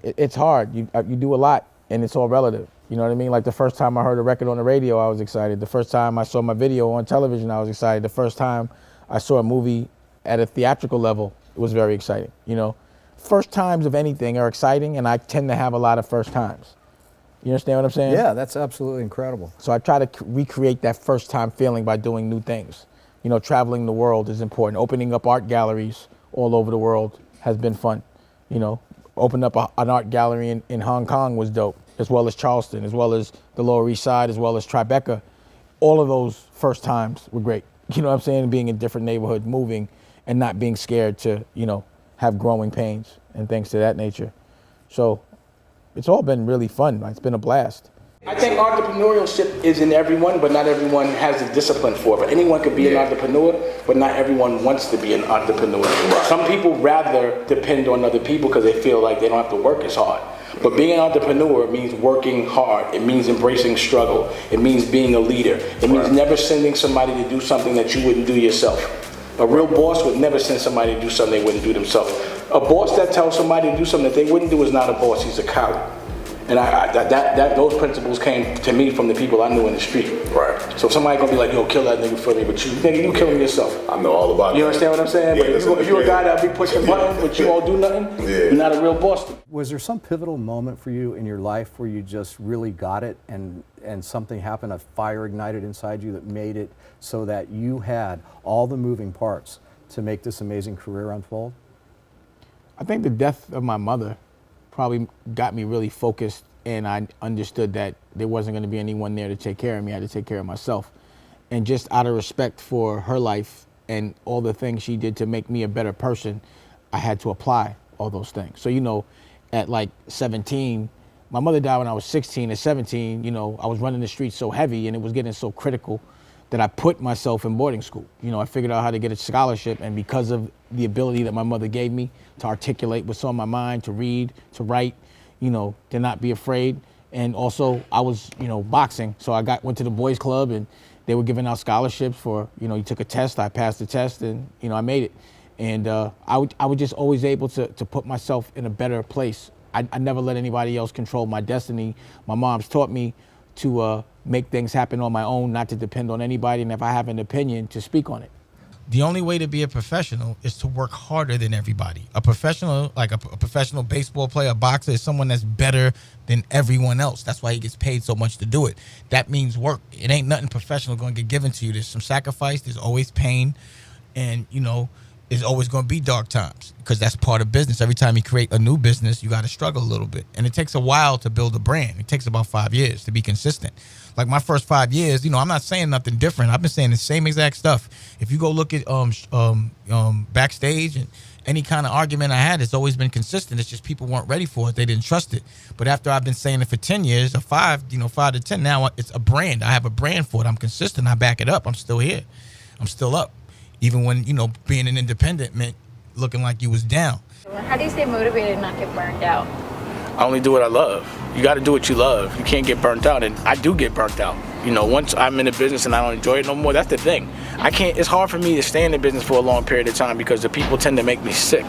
it's hard. You do a lot, and it's all relative. You know what I mean? Like the first time I heard a record on the radio, I was excited. The first time I saw my video on television, I was excited. The first time I saw a movie at a theatrical level, it was very exciting. You know, first times of anything are exciting, and I tend to have a lot of first times. You understand what I'm saying? Yeah, that's absolutely incredible. So I try to recreate that first time feeling by doing new things. You know, traveling the world is important. Opening up art galleries all over the world has been fun. You know, opening up an art gallery in Hong Kong was dope, as well as Charleston, as well as the Lower East Side, as well as Tribeca. All of those first times were great. You know what I'm saying? Being in different neighborhoods, moving, and not being scared to, you know, have growing pains and things to that nature. So it's all been really fun. It's been a blast. I think entrepreneurship is in everyone, but not everyone has the discipline for it. But anyone could be an entrepreneur, but not everyone wants to be an entrepreneur. Right. Some people rather depend on other people because they feel like they don't have to work as hard. But being an entrepreneur means working hard. It means embracing struggle. It means being a leader. It means never sending somebody to do something that you wouldn't do yourself. A real boss would never send somebody to do something they wouldn't do themselves. A boss that tells somebody to do something that they wouldn't do is not a boss, he's a coward. And those principles came to me from the people I knew in the street. Right. So if somebody gonna be like, yo, kill that nigga for me, but you killing yourself. I know all about it. You understand what I'm saying? Yeah, but if you're a guy that'll be pushing buttons, but you won't do nothing, you're not a real boss. Was there some pivotal moment for you in your life where you just really got it and something happened, a fire ignited inside you that made it so that you had all the moving parts to make this amazing career unfold? I think the death of my mother probably got me really focused, and I understood that there wasn't going to be anyone there to take care of me. I had to take care of myself. And just out of respect for her life and all the things she did to make me a better person, I had to apply all those things. So, you know, at like 17, my mother died when I was 16. At 17, you know, I was running the streets so heavy and it was getting so critical that I put myself in boarding school. You know, I figured out how to get a scholarship, and because of the ability that my mother gave me to articulate what's on my mind, to read, to write, you know, to not be afraid. And also I was, you know, boxing. So I went to the boys club and they were giving out scholarships for, you know, you took a test, I passed the test, and, you know, I made it. And I was just always able to put myself in a better place. I never let anybody else control my destiny. My mom's taught me to make things happen on my own, not to depend on anybody, and if I have an opinion, to speak on it. The only way to be a professional is to work harder than everybody. A professional, like a professional baseball player, a boxer, is someone that's better than everyone else. That's why he gets paid so much to do it. That means work. It ain't nothing professional going to get given to you. There's some sacrifice. There's always pain. And, you know, there's always going to be dark times because that's part of business. Every time you create a new business, you got to struggle a little bit. And it takes a while to build a brand. It takes about 5 years to be consistent. Like my first 5 years, you know, I'm not saying nothing different. I've been saying the same exact stuff. If you go look at backstage and any kind of argument I had, it's always been consistent. It's just people weren't ready for it. They didn't trust it. But after I've been saying it for 10 years, or 5 to 10, now it's a brand. I have a brand for it. I'm consistent. I back it up. I'm still here. I'm still up. Even when, you know, being an independent meant looking like you was down. How do you stay motivated and not get burned out? I only do what I love. You got to do what you love. You can't get burnt out, and I do get burnt out. You know, once I'm in the business and I don't enjoy it no more, that's the thing. It's hard for me to stay in the business for a long period of time because the people tend to make me sick.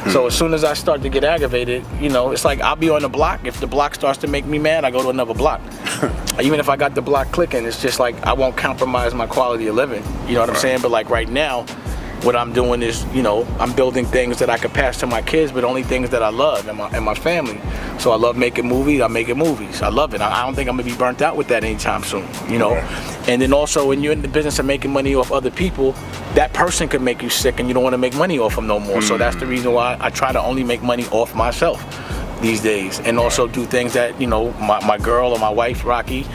So as soon as I start to get aggravated, you know, it's like I'll be on the block. If the block starts to make me mad, I go to another block. Even if I got the block clicking, it's just like I won't compromise my quality of living. You know what I'm saying? But like right now, what I'm doing is, you know, I'm building things that I could pass to my kids, but only things that I love and my family. So I love making movies. I'm making movies. I love it. I don't think I'm gonna be burnt out with that anytime soon, you know. And then also, when you're in the business of making money off other people, that person could make you sick, and you don't want to make money off them no more. So that's the reason why I try to only make money off myself these days, and also do things that, you know, my girl or my wife, Rocky,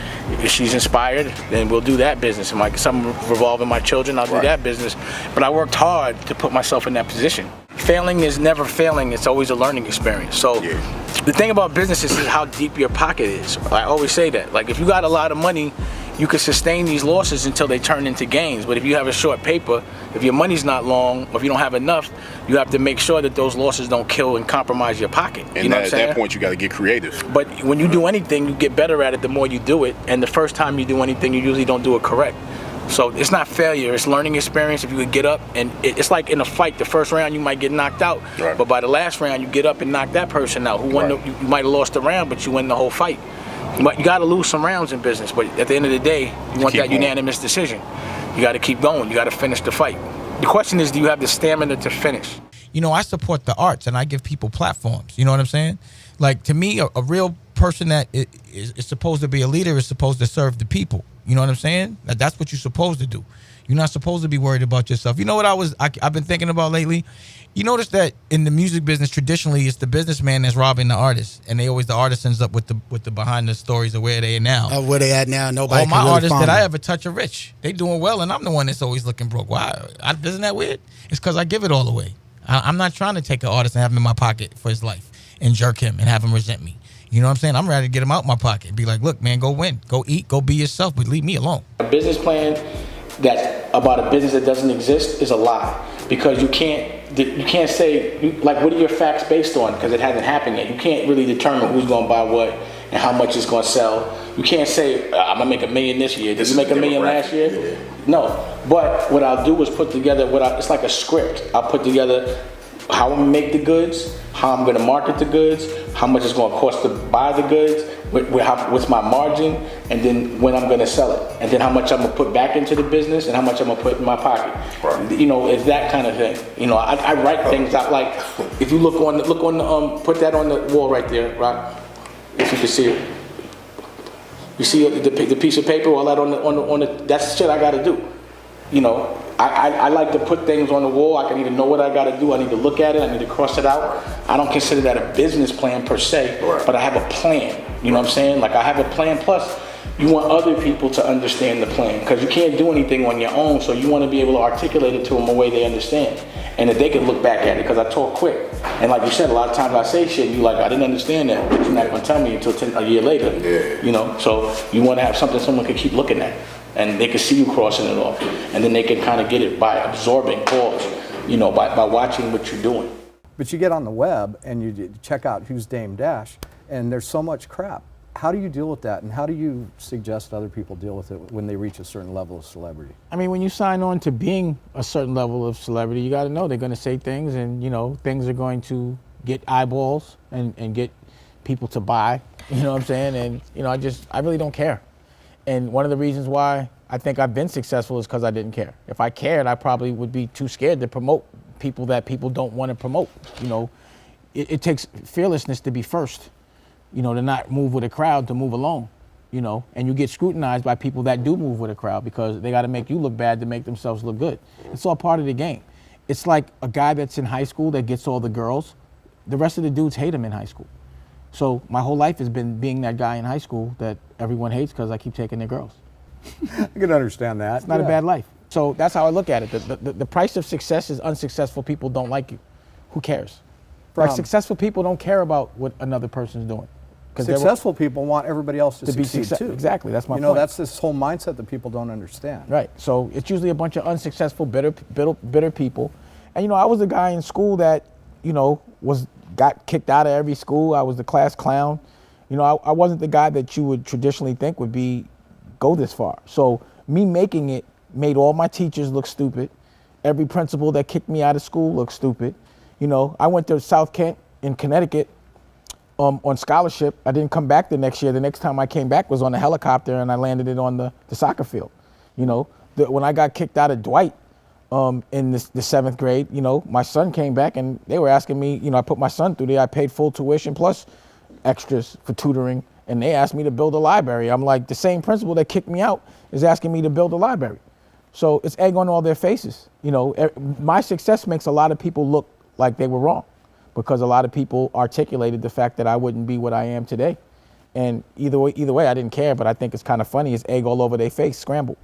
if she's inspired, then we'll do that business. And something revolving my children, I'll do that business. But I worked hard to put myself in that position. Failing is never failing. It's always a learning experience. So the thing about business is how deep your pocket is. I always say that. Like, if you got a lot of money, you can sustain these losses until they turn into gains. But if you have a short paper, if your money's not long, or if you don't have enough, you have to make sure that those losses don't kill and compromise your pocket. And you know at that point, you got to get creative. But when you do anything, you get better at it the more you do it. And the first time you do anything, you usually don't do it correct. So it's not failure, it's learning experience. If you could get up, and it's like in a fight, the first round you might get knocked out, Right. but by the last round you get up and knock that person out who won. Right. You might have lost the round, but you win the whole fight. But you got to lose some rounds in business, but at the end of the day, you want keep that going. unanimous decision. You got to keep going. You got to finish the fight. The question is, do you have the stamina to finish? You know, I support the arts and I give people platforms. You know what I'm saying? Like, to me, a real person that is supposed to be a leader is supposed to serve the people. You know what I'm saying? That's what you're supposed to do. You're not supposed to be worried about yourself. You know what I've been thinking about lately? You notice that in the music business, traditionally, it's the businessman that's robbing the artist, and the artist ends up with the behind the stories of where they are now. Where they at now? Nobody. All my can really artists find that I them. ever touch are rich. They doing well, and I'm the one that's always looking broke. Why? Isn't that weird? It's because I give it all away. I'm not trying to take an artist and have him in my pocket for his life and jerk him and have him resent me. You know what I'm saying? I'm ready to get him out my pocket and be like, look, man, go win, go eat, go be yourself, but leave me alone. A business plan that's about a business that doesn't exist is a lie, because you can't say, like, what are your facts based on, because it hasn't happened yet. You can't really determine who's going to buy what and how much it's going to sell. You can't say, I'm going to make $1 million this year. Did you make $1 million last year? No. But what I'll do is put together it's like a script. I'll put together how I'm going to make the goods, how I'm going to market the goods, how much it's going to cost to buy the goods, what's my margin, and then when I'm going to sell it, and then how much I'm going to put back into the business and how much I'm going to put in my pocket. Right. You know, it's that kind of thing. You know, I write things out. Like, if you look on the put that on the wall right there, right? If you can see it. You see the piece of paper, all that on the that's shit I got to do. You know, I like to put things on the wall. I can either know what I got to do, I need to look at it, I need to cross it out. I don't consider that a business plan per se, Right. but I have a plan. You know what I'm saying? Like, I have a plan, plus you want other people to understand the plan, because you can't do anything on your own, so you want to be able to articulate it to them a way they understand, and that they can look back at it, because I talk quick. And like you said, a lot of times I say shit, and you like, I didn't understand that, but you're not going to tell me until a year later. Yeah. You know, so you want to have something someone can keep looking at, and they can see you crossing it off, and then they can kind of get it by absorbing calls, you know, by watching what you're doing. But you get on the web and you check out who's Dame Dash, and there's so much crap. How do you deal with that, and how do you suggest other people deal with it when they reach a certain level of celebrity? I mean, when you sign on to being a certain level of celebrity, you got to know they're going to say things, and you know, things are going to get eyeballs and get people to buy. You know what I'm saying? And you know, I really don't care. And one of the reasons why I think I've been successful is because I didn't care. If I cared, I probably would be too scared to promote people that people don't want to promote. You know, it takes fearlessness to be first. You know, to not move with a crowd, to move alone. You know, and you get scrutinized by people that do move with a crowd, because they got to make you look bad to make themselves look good. It's all part of the game. It's like a guy that's in high school that gets all the girls. The rest of the dudes hate him in high school. So my whole life has been being that guy in high school that everyone hates because I keep taking their girls. I can understand that. It's not a bad life. So that's how I look at it. The price of success is unsuccessful people don't like you. Who cares? Like, successful people don't care about what another person's doing. Successful people want everybody else to be succeed too. Exactly, that's my You know, point. that's this whole mindset that people don't understand. Right. So it's usually a bunch of unsuccessful, bitter people. And you know, I was the guy in school that, you know, got kicked out of every school. I was the class clown. You know, I wasn't the guy that you would traditionally think would go this far. So me making it made all my teachers look stupid. Every principal that kicked me out of school looked stupid. You know, I went to South Kent in Connecticut on scholarship. I didn't come back the next year. The next time I came back was on a helicopter, and I landed it on the soccer field. You know, when I got kicked out of Dwight in the 7th grade, you know, my son came back and they were asking me, you know, I put my son through there. I paid full tuition plus extras for tutoring, and they asked me to build a library. I'm like, the same principal that kicked me out is asking me to build a library. So it's egg on all their faces. You know, my success makes a lot of people look like they were wrong, because a lot of people articulated the fact that I wouldn't be what I am today. And either way, I didn't care, but I think it's kind of funny. It's egg all over their face, scrambled.